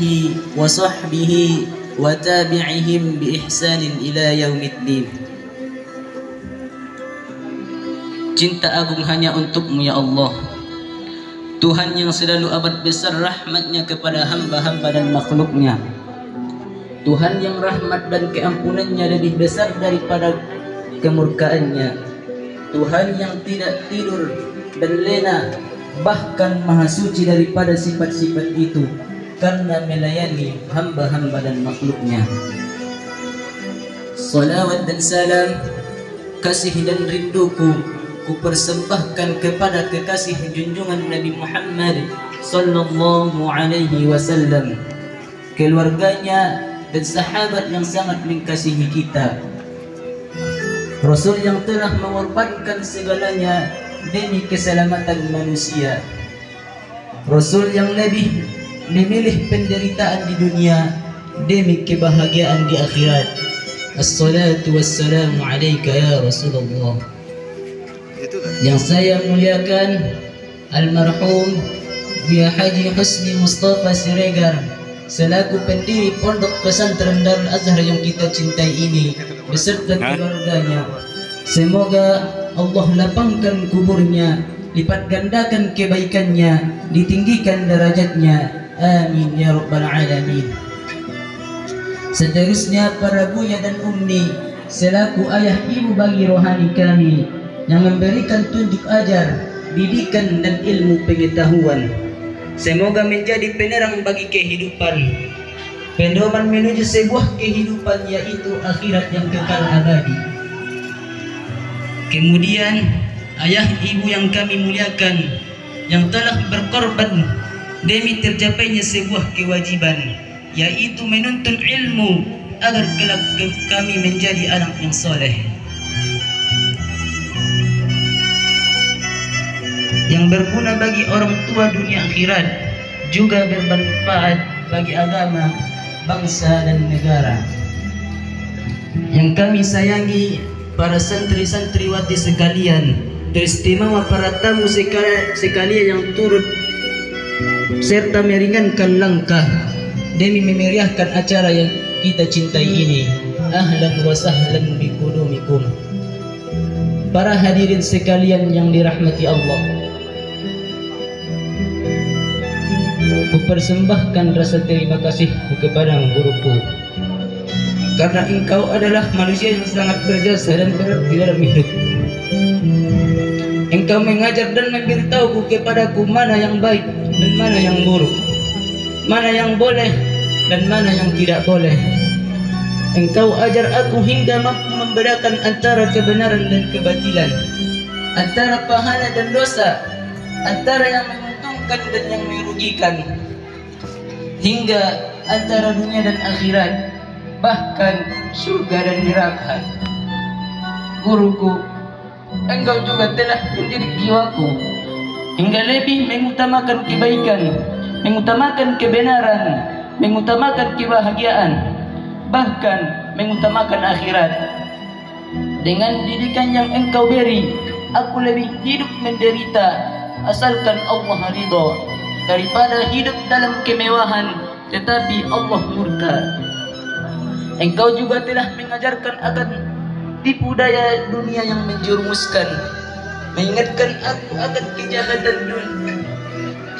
alihi wa sahbihi wa tabi'ihim bi ihsanin ila yaumiddin. Cinta agung hanya untuk-Mu ya Allah, Tuhan yang selalu amat besar rahmatnya kepada hamba-hamba dan makhluknya, Tuhan yang rahmat dan keampunannya lebih besar daripada kemurkaannya, Tuhan yang tidak tidur dan lena, bahkan maha suci daripada sifat-sifat itu, karena melayani hamba-hamba dan makhluknya. Salawat dan salam, kasih dan rinduku ku persembahkan kepada kekasih junjungan Nabi Muhammad sallallahu alaihi wasallam, keluarganya dan sahabat yang sangat mengasihi kita, Rasul yang telah mengorbankan segalanya demi keselamatan manusia, Rasul yang lebih memilih penderitaan di dunia demi kebahagiaan di akhirat. Assalatu wassalamu alaika ya Rasulullah. Yang saya muliakan almarhum Buya Haji Husni Mustafa Siregar selaku pendiri Pondok Pesantren Darul Azhar yang kita cintai ini beserta keluarganya. Semoga Allah lapangkan kuburnya, lipat gandakan kebaikannya, ditinggikan derajatnya. Amin ya rabbal alamin. Seterusnya para buya dan ummi selaku ayah ibu bagi rohani kami yang memberikan tunjuk ajar, didikan dan ilmu pengetahuan, semoga menjadi penerang bagi kehidupan, pedoman menuju sebuah kehidupan yaitu akhirat yang kekal abadi. Kemudian ayah ibu yang kami muliakan yang telah berkorban demi tercapainya sebuah kewajiban, yaitu menuntut ilmu agar kelak kami menjadi anak yang soleh, yang berguna bagi orang tua dunia akhirat, juga bermanfaat bagi agama, bangsa dan negara. Yang kami sayangi para santri-santriwati sekalian, teristimewa para tamu sekalian yang turut serta meringankan langkah demi memeriahkan acara yang kita cintai ini. Ahlan wa sahlan biqudumikum. Para hadirin sekalian yang dirahmati Allah, ku persembahkan rasa terima kasihku kepada guruku, karena engkau adalah manusia yang sangat berjasa dan berarti dalam hidup. Engkau mengajar dan memberitahuku kepadaku mana yang baik dan mana yang buruk, mana yang boleh dan mana yang tidak boleh. Engkau ajar aku hingga mampu membedakan antara kebenaran dan kebatilan, antara pahala dan dosa, antara yang menguntungkan dan yang merugikan, hingga antara dunia dan akhirat, bahkan surga dan neraka. Guruku, engkau juga telah mendidik jiwaku hingga lebih mengutamakan kebaikan, mengutamakan kebenaran, mengutamakan kebahagiaan, bahkan mengutamakan akhirat. Dengan didikan yang engkau beri, aku lebih hidup menderita asalkan Allah ridha daripada hidup dalam kemewahan tetapi Allah murka. Engkau juga telah mengajarkan akan tipu daya dunia yang menjerumuskan, mengingatkan aku akan kejahatan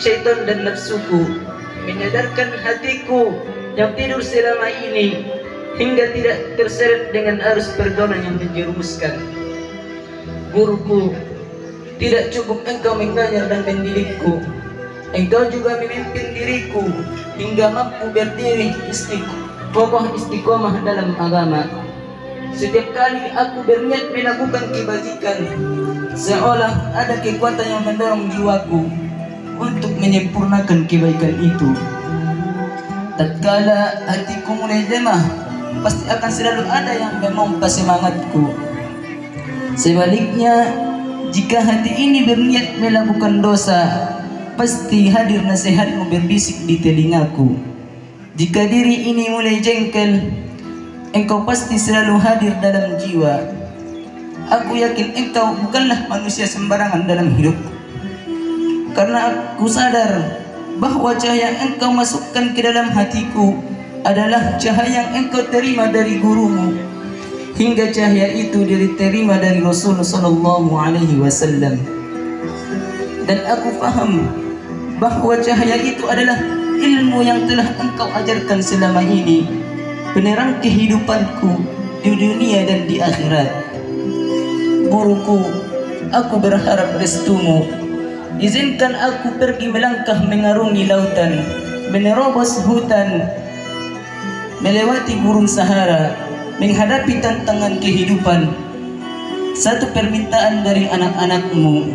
syaitan dan nafsuku, menyadarkan hatiku yang tidur selama ini hingga tidak terseret dengan arus pergaulan yang menjerumuskan. Guruku, tidak cukup engkau mengajar dan mendidikku, engkau juga memimpin diriku hingga mampu berdiri kokoh istiqomah dalam agama. Setiap kali aku berniat melakukan kebajikan, seolah ada kekuatan yang mendorong jiwaku untuk menyempurnakan kebaikan itu. Tatkala hatiku mulai lemah, pasti akan selalu ada yang memompa semangatku. Sebaliknya, jika hati ini berniat melakukan dosa, pasti hadir nasihatmu berbisik di telingaku. Jika diri ini mulai jengkel, engkau pasti selalu hadir dalam jiwa. Aku yakin engkau bukanlah manusia sembarangan dalam hidup, karena aku sadar bahwa cahaya yang engkau masukkan ke dalam hatiku adalah cahaya yang engkau terima dari gurumu, hingga cahaya itu diterima dari Rasulullah sallallahu alaihi wasallam. Dan aku faham bahwa cahaya itu adalah ilmu yang telah engkau ajarkan selama ini, penerang kehidupanku di dunia dan di akhirat. Guruku, aku berharap restumu. Izinkan aku pergi melangkah mengarungi lautan, menerobos hutan, melewati gurun Sahara, menghadapi tantangan kehidupan. Satu permintaan dari anak-anakmu,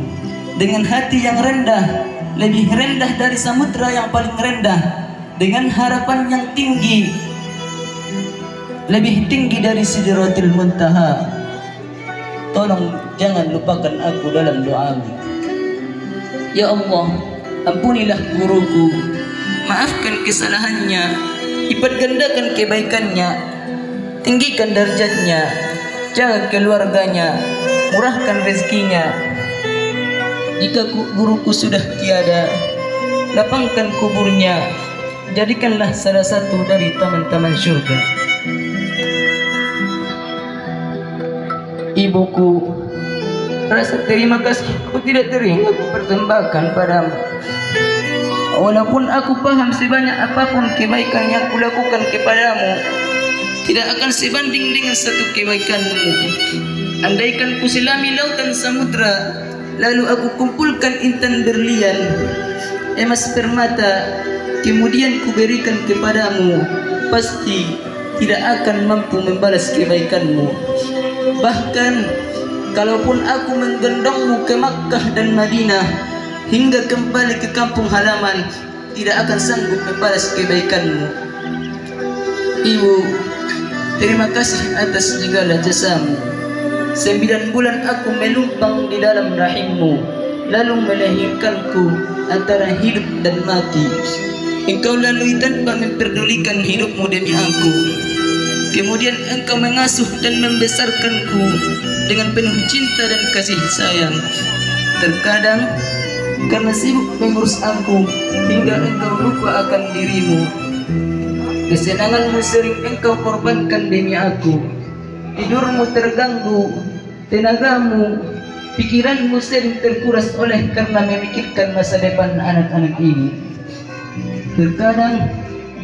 dengan hati yang rendah, lebih rendah dari samudra yang paling rendah, dengan harapan yang tinggi, lebih tinggi dari Sidratul Muntaha. Tolong jangan lupakan aku dalam doamu. Ya Allah, ampunilah guruku, maafkan kesalahannya, lipat gandakan kebaikannya, tinggikan derajatnya, jaga keluarganya, murahkan rezekinya. Jika guruku sudah tiada, lapangkan kuburnya, jadikanlah salah satu dari taman-taman syurga. Ibuku, rasa terima kasihku tidak teringat aku persembahkan padamu. Walaupun aku paham sebanyak apapun kebaikan yang kulakukan kepadamu, tidak akan sebanding dengan satu kebaikanmu. Andaikan ku selami lautan samudra, lalu aku kumpulkan intan berlian, emas permata, kemudian ku berikan kepadamu, pasti tidak akan mampu membalas kebaikanmu. Bahkan kalaupun aku menggendongmu ke Makkah dan Madinah hingga kembali ke kampung halaman, tidak akan sanggup membalas kebaikanmu. Ibu, terima kasih atas segala jasamu. 9 bulan aku melumpang di dalam rahimmu, lalu melahirkanku antara hidup dan mati. Engkau lalui tanpa memperdulikan hidupmu demi aku. Kemudian engkau mengasuh dan membesarkanku dengan penuh cinta dan kasih sayang. Terkadang karena sibuk mengurus aku hingga engkau lupa akan dirimu, kesenanganmu sering engkau korbankan demi aku. Tidurmu terganggu, tenagamu, pikiranmu sering terkuras oleh karena memikirkan masa depan anak-anak ini. Terkadang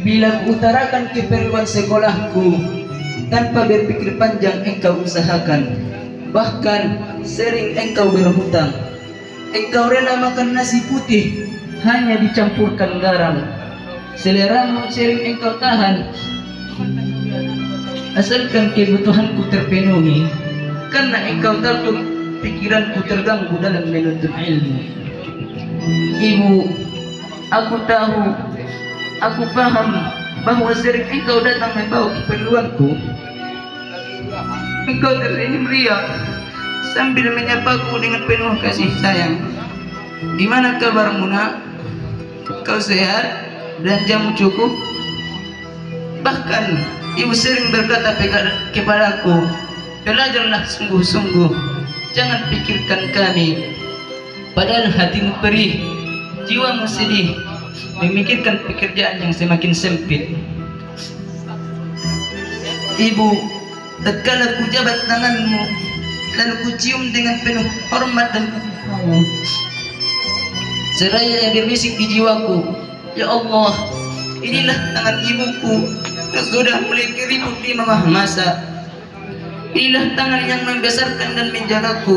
bila kuutarakan keperluan sekolahku, tanpa berpikir panjang engkau usahakan. Bahkan sering engkau berhutang. Engkau rela makan nasi putih hanya dicampurkan garam. Seleramu sering engkau tahan, asalkan kebutuhanku terpenuhi, karena engkau takut pikiranku terganggu dalam menuntut ilmu. Ibu, aku tahu, aku paham bahwa sering engkau datang membawa keperluanku. Engkau tersenyum riang sambil menyapaku dengan penuh kasih sayang. Gimana kabarmu nak? Kau sehat dan jamu cukup? Bahkan ibu sering berkata kepadaku, belajarlah sungguh-sungguh, jangan pikirkan kami. Padahal hatimu perih, jiwamu sedih, memikirkan pekerjaan yang semakin sempit. Ibu, tatkala ku jabat tanganmu, lalu ku cium dengan penuh hormat dan sayang, seraya berbisik di jiwaku, ya Allah, inilah tangan ibuku yang sudah mulai keriput di mamah masa. Inilah tangan yang membesarkan dan menjagaku.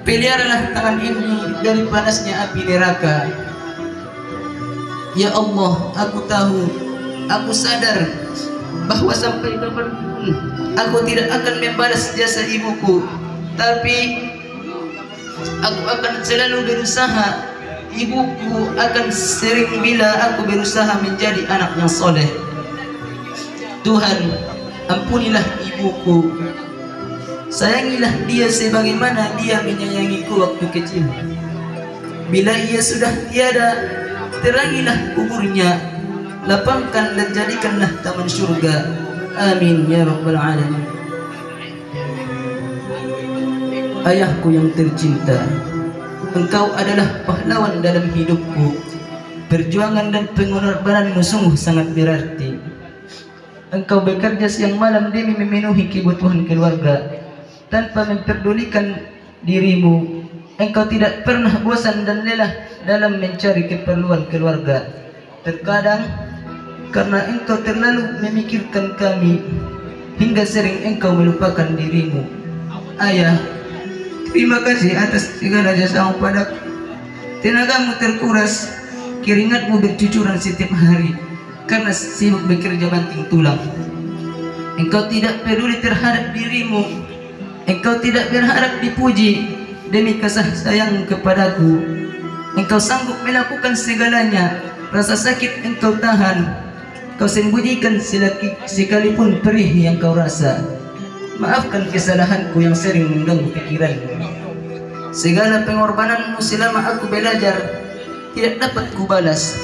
Peliharalah tangan ini dari panasnya api neraka. Ya Allah, aku tahu, aku sadar bahwa sampai kapanpun aku tidak akan membalas jasa ibuku, tapi aku akan selalu berusaha. Ibuku akan sering bila aku berusaha menjadi anak yang soleh. Tuhan, ampunilah ibuku, sayangilah dia sebagaimana dia menyayangiku waktu kecil. Bila ia sudah tiada, terangilah kuburnya, lapangkan dan jadikanlah taman surga. Amin ya rabbal alamin. Ayahku yang tercinta, engkau adalah pahlawan dalam hidupku. Perjuangan dan pengorbananmu sungguh sangat berarti. Engkau bekerja siang malam demi memenuhi kebutuhan keluarga tanpa memperdulikan dirimu. Engkau tidak pernah bosan dan lelah dalam mencari keperluan keluarga. Terkadang karena engkau terlalu memikirkan kami, hingga sering engkau melupakan dirimu. Ayah, terima kasih atas segala jasamu padaku. Tenagamu terkuras, keringatmu bercucuran setiap hari karena sibuk bekerja banting tulang. Engkau tidak peduli terhadap dirimu. Engkau tidak berharap dipuji demi kasih sayangmu kepadaku. Engkau sanggup melakukan segalanya. Rasa sakit engkau tahan, kau sembunyikan sekalipun perih yang kau rasa. Maafkan kesalahanku yang sering mengganggu pikiranmu. Segala pengorbananmu selama aku belajar tidak dapat kubalas.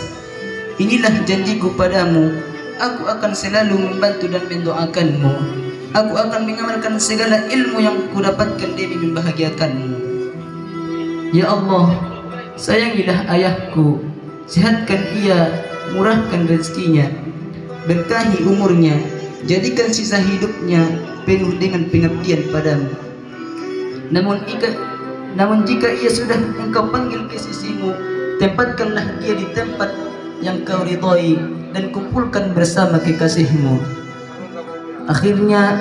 Inilah janjiku padamu, aku akan selalu membantu dan mendoakanmu. Aku akan mengamalkan segala ilmu yang kudapatkan demi membahagiakanmu. Ya Allah, sayangilah ayahku, sehatkan ia, murahkan rezekinya, berkahi umurnya, jadikan sisa hidupnya penuh dengan pengabdian padamu. Namun jika ia sudah engkau panggil ke sisimu, tempatkanlah dia di tempat yang kau ridhai dan kumpulkan bersama kekasihmu. Akhirnya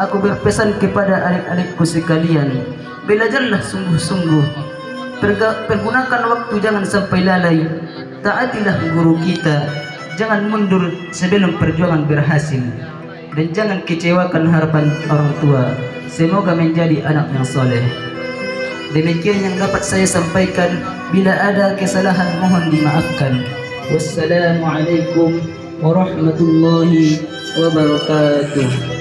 aku berpesan kepada adik-adikku sekalian, belajarlah sungguh-sungguh, pergunakan waktu, jangan sampai lalai, taatilah guru kita, jangan mundur sebelum perjuangan berhasil, dan jangan kecewakan harapan orang tua. Semoga menjadi anak yang soleh. Demikian yang dapat saya sampaikan. Bila ada kesalahan mohon dimaafkan. Wassalamualaikum warahmatullahi wabarakatuh.